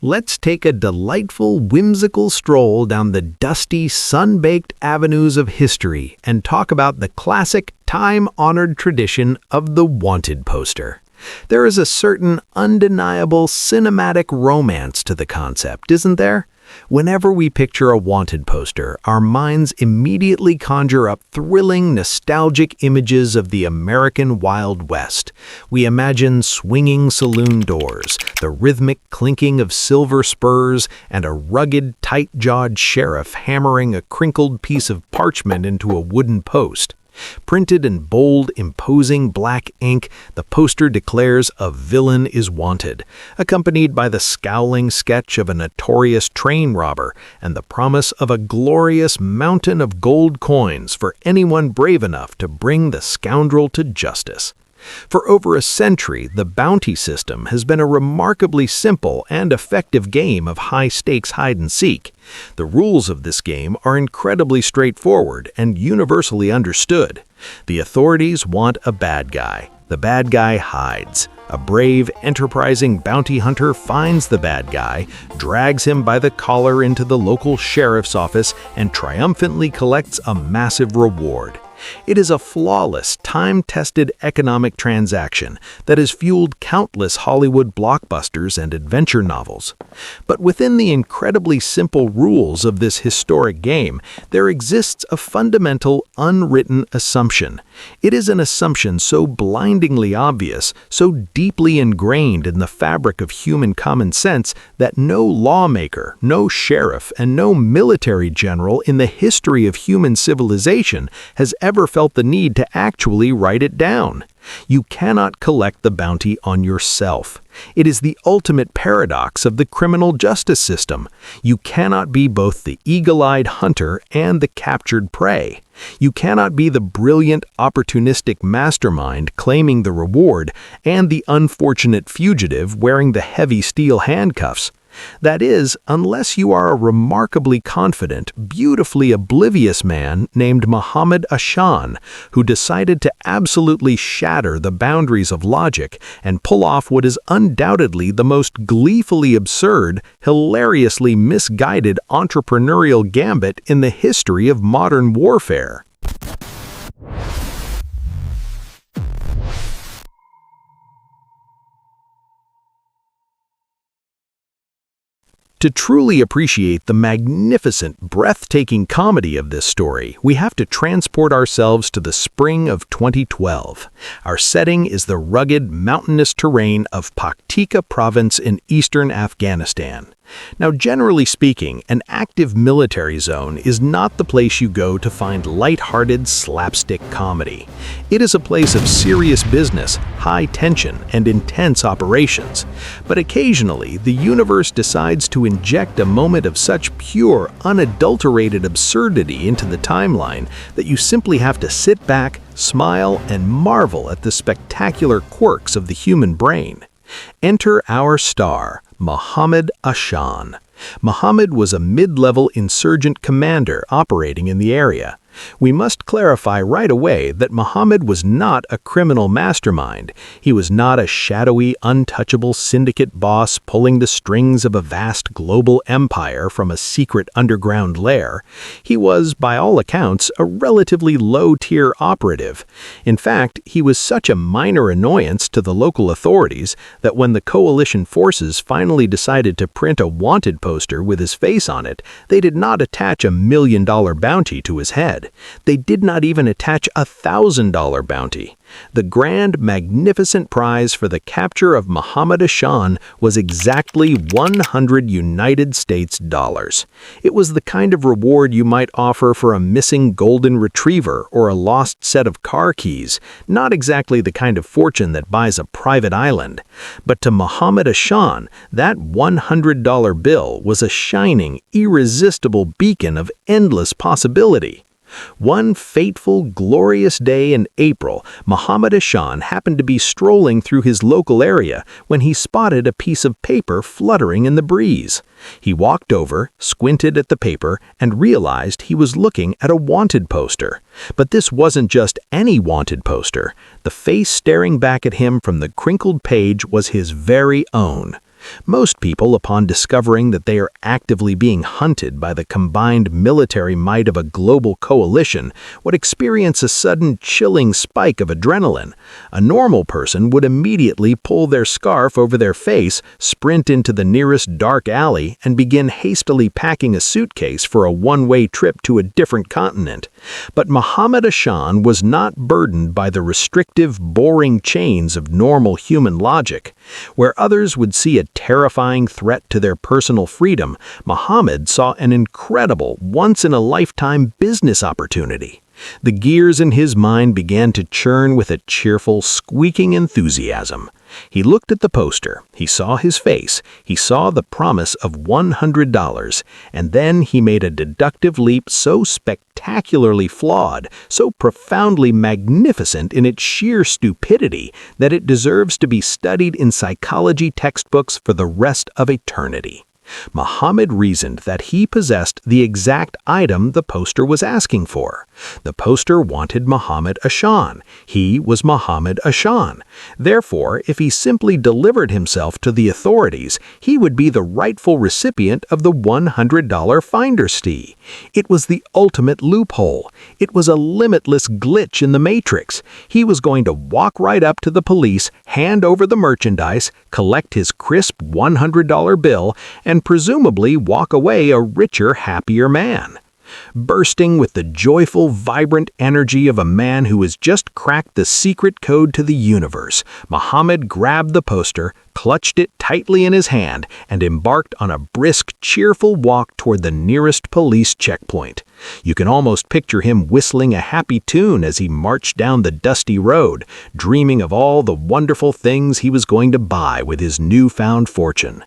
Let's take a delightful, whimsical stroll down the dusty, sun-baked avenues of history and talk about the classic, time-honored tradition of the wanted poster. There is a certain undeniable cinematic romance to the concept, isn't there? Whenever we picture a wanted poster, our minds immediately conjure up thrilling, nostalgic images of the American Wild West. We imagine swinging saloon doors, the rhythmic clinking of silver spurs, and a rugged, tight-jawed sheriff hammering a crinkled piece of parchment into a wooden post. Printed in bold, imposing black ink, the poster declares a villain is wanted, accompanied by the scowling sketch of a notorious train robber and the promise of a glorious mountain of gold coins for anyone brave enough to bring the scoundrel to justice. For over a century, the bounty system has been a remarkably simple and effective game of high-stakes hide-and-seek. The rules of this game are incredibly straightforward and universally understood. The authorities want a bad guy. The bad guy hides. A brave, enterprising bounty hunter finds the bad guy, drags him by the collar into the local sheriff's office, and triumphantly collects a massive reward. It is a flawless, time-tested economic transaction that has fueled countless Hollywood blockbusters and adventure novels. But within the incredibly simple rules of this historic game, there exists a fundamental, unwritten assumption. It is an assumption so blindingly obvious, so deeply ingrained in the fabric of human common sense that no lawmaker, no sheriff, and no military general in the history of human civilization has ever felt the need to actually write it down. You cannot collect the bounty on yourself. It is the ultimate paradox of the criminal justice system. You cannot be both the eagle-eyed hunter and the captured prey. You cannot be the brilliant, opportunistic mastermind claiming the reward and the unfortunate fugitive wearing the heavy steel handcuffs. That is, unless you are a remarkably confident, beautifully oblivious man named Mohammad Ashan, who decided to absolutely shatter the boundaries of logic and pull off what is undoubtedly the most gleefully absurd, hilariously misguided entrepreneurial gambit in the history of modern warfare. To truly appreciate the magnificent, breathtaking comedy of this story, we have to transport ourselves to the spring of 2012. Our setting is the rugged, mountainous terrain of Paktika Province in eastern Afghanistan. Now, generally speaking, an active military zone is not the place you go to find light-hearted slapstick comedy. It is a place of serious business, high tension, and intense operations. But occasionally, the universe decides to inject a moment of such pure, unadulterated absurdity into the timeline that you simply have to sit back, smile, and marvel at the spectacular quirks of the human brain. Enter our star, Mohammad Ashan. Mohammad was a mid-level insurgent commander operating in the area. We must clarify right away that Mohammad was not a criminal mastermind. He was not a shadowy, untouchable syndicate boss pulling the strings of a vast global empire from a secret underground lair. He was, by all accounts, a relatively low-tier operative. In fact, he was such a minor annoyance to the local authorities that when the coalition forces finally decided to print a wanted poster with his face on it, they did not attach a $1 million bounty to his head. They did not even attach a $1,000 bounty. The grand, magnificent prize for the capture of Mohammad Ashan was exactly 100 United States dollars. It was the kind of reward you might offer for a missing golden retriever or a lost set of car keys, not exactly the kind of fortune that buys a private island. But to Mohammad Ashan, that $100 bill was a shining, irresistible beacon of endless possibility. One fateful, glorious day in April, Mohammad Ashan happened to be strolling through his local area when he spotted a piece of paper fluttering in the breeze. He walked over, squinted at the paper, and realized he was looking at a wanted poster. But this wasn't just any wanted poster. The face staring back at him from the crinkled page was his very own. Most people, upon discovering that they are actively being hunted by the combined military might of a global coalition, would experience a sudden chilling spike of adrenaline. A normal person would immediately pull their scarf over their face, sprint into the nearest dark alley, and begin hastily packing a suitcase for a one-way trip to a different continent. But Mohammad Ashan was not burdened by the restrictive, boring chains of normal human logic. Where others would see a terrifying threat to their personal freedom, Mohammad saw an incredible, once-in-a-lifetime business opportunity. The gears in his mind began to churn with a cheerful, squeaking enthusiasm. He looked at the poster, he saw his face, he saw the promise of $100, and then he made a deductive leap so spectacularly flawed, so profoundly magnificent in its sheer stupidity, that it deserves to be studied in psychology textbooks for the rest of eternity. Mohammad reasoned that he possessed the exact item the poster was asking for. The poster wanted Mohammad Ashan. He was Mohammad Ashan. Therefore, if he simply delivered himself to the authorities, he would be the rightful recipient of the $100 finder's fee. It was the ultimate loophole. It was a limitless glitch in the matrix. He was going to walk right up to the police, hand over the merchandise, collect his crisp $100 bill, and presumably walk away a richer, happier man. Bursting with the joyful, vibrant energy of a man who has just cracked the secret code to the universe, Mohammad grabbed the poster, clutched it tightly in his hand, and embarked on a brisk, cheerful walk toward the nearest police checkpoint. You can almost picture him whistling a happy tune as he marched down the dusty road, dreaming of all the wonderful things he was going to buy with his newfound fortune.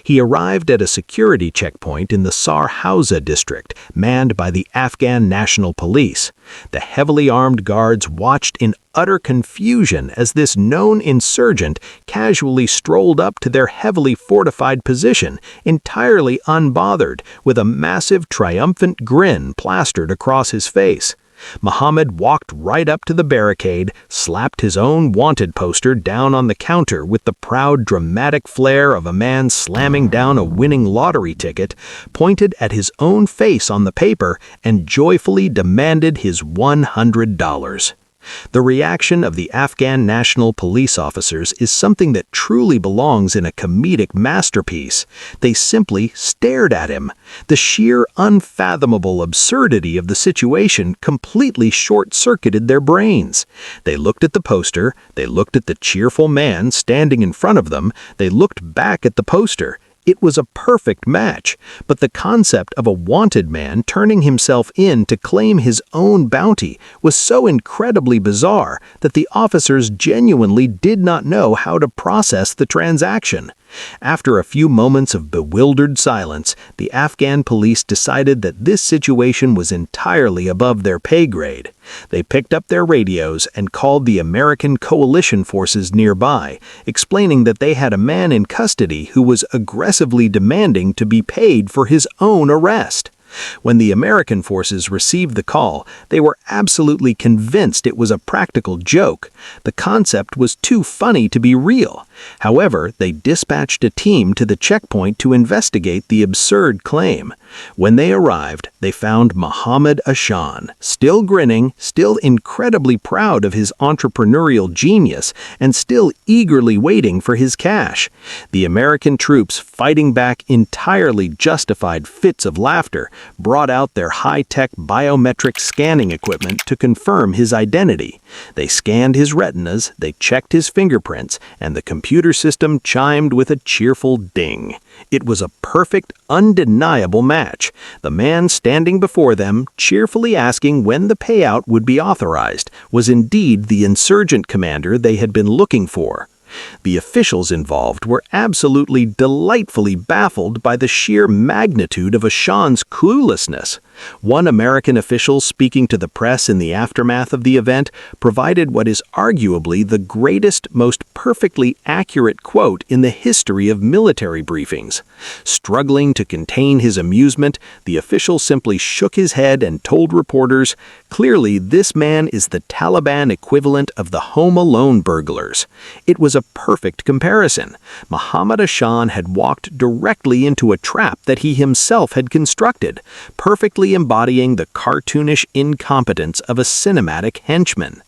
He arrived at a security checkpoint in the Sar Hausa district, manned by the Afghan National Police. The heavily armed guards watched in utter confusion as this known insurgent casually strolled up to their heavily fortified position, entirely unbothered, with a massive triumphant grin plastered across his face. Mohammad walked right up to the barricade, slapped his own wanted poster down on the counter with the proud, dramatic flair of a man slamming down a winning lottery ticket, pointed at his own face on the paper, and joyfully demanded his $100. The reaction of the Afghan National Police officers is something that truly belongs in a comedic masterpiece. They simply stared at him. The sheer, unfathomable absurdity of the situation completely short-circuited their brains. They looked at the poster, they looked at the cheerful man standing in front of them, they looked back at the poster. It was a perfect match, but the concept of a wanted man turning himself in to claim his own bounty was so incredibly bizarre that the officers genuinely did not know how to process the transaction. After a few moments of bewildered silence, the Afghan police decided that this situation was entirely above their pay grade. They picked up their radios and called the American coalition forces nearby, explaining that they had a man in custody who was aggressively demanding to be paid for his own arrest. When the American forces received the call, they were absolutely convinced it was a practical joke. The concept was too funny to be real. However, they dispatched a team to the checkpoint to investigate the absurd claim. When they arrived, they found Mohammad Ashan, still grinning, still incredibly proud of his entrepreneurial genius, and still eagerly waiting for his cash. The American troops, fighting back entirely justified fits of laughter, brought out their high-tech biometric scanning equipment to confirm his identity. They scanned his retinas, they checked his fingerprints, and the computer system chimed with a cheerful ding. It was a perfect, undeniable match. The man standing before them, cheerfully asking when the payout would be authorized, was indeed the insurgent commander they had been looking for. The officials involved were absolutely delightfully baffled by the sheer magnitude of Ashan's cluelessness. One American official speaking to the press in the aftermath of the event provided what is arguably the greatest, most perfectly accurate quote in the history of military briefings. Struggling to contain his amusement, the official simply shook his head and told reporters, "Clearly, this man is the Taliban equivalent of the Home Alone burglars." It was a perfect comparison. Mohammad Ashan had walked directly into a trap that he himself had constructed, perfectly embodying the cartoonish incompetence of a cinematic henchman.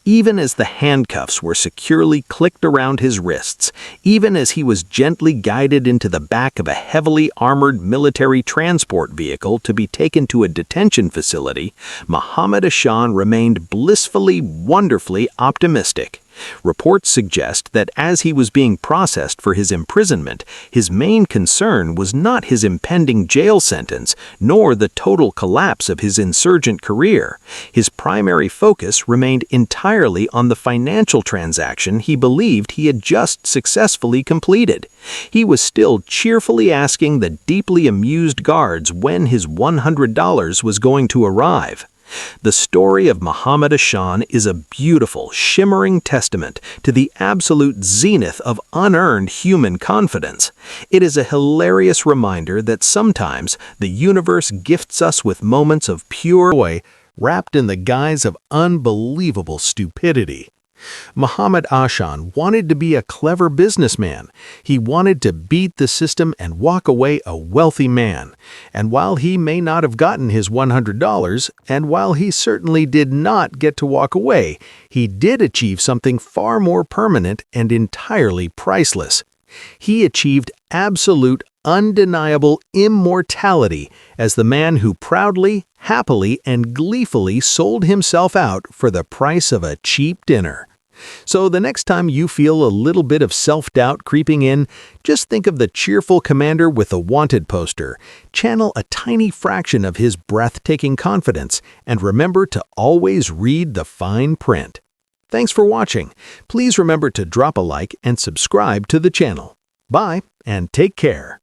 Even as the handcuffs were securely clicked around his wrists, even as he was gently guided into the back of a heavily armored military transport vehicle to be taken to a detention facility, Mohammad Ashan remained blissfully, wonderfully optimistic. Reports suggest that as he was being processed for his imprisonment, his main concern was not his impending jail sentence, nor the total collapse of his insurgent career. His primary focus remained entirely on the financial transaction he believed he had just successfully completed. He was still cheerfully asking the deeply amused guards when his $100 was going to arrive. The story of Mohammad Ashan is a beautiful, shimmering testament to the absolute zenith of unearned human confidence. It is a hilarious reminder that sometimes the universe gifts us with moments of pure joy wrapped in the guise of unbelievable stupidity. Mohammad Ashan wanted to be a clever businessman. He wanted to beat the system and walk away a wealthy man. And while he may not have gotten his $100, and while he certainly did not get to walk away, he did achieve something far more permanent and entirely priceless. He achieved absolute, undeniable immortality as the man who proudly, happily, and gleefully sold himself out for the price of a cheap dinner. So the next time you feel a little bit of self-doubt creeping in, just think of the cheerful commander with the wanted poster. Channel a tiny fraction of his breathtaking confidence, and remember to always read the fine print. Thanks for watching. Please remember to drop a like and subscribe to the channel. Bye, and take care.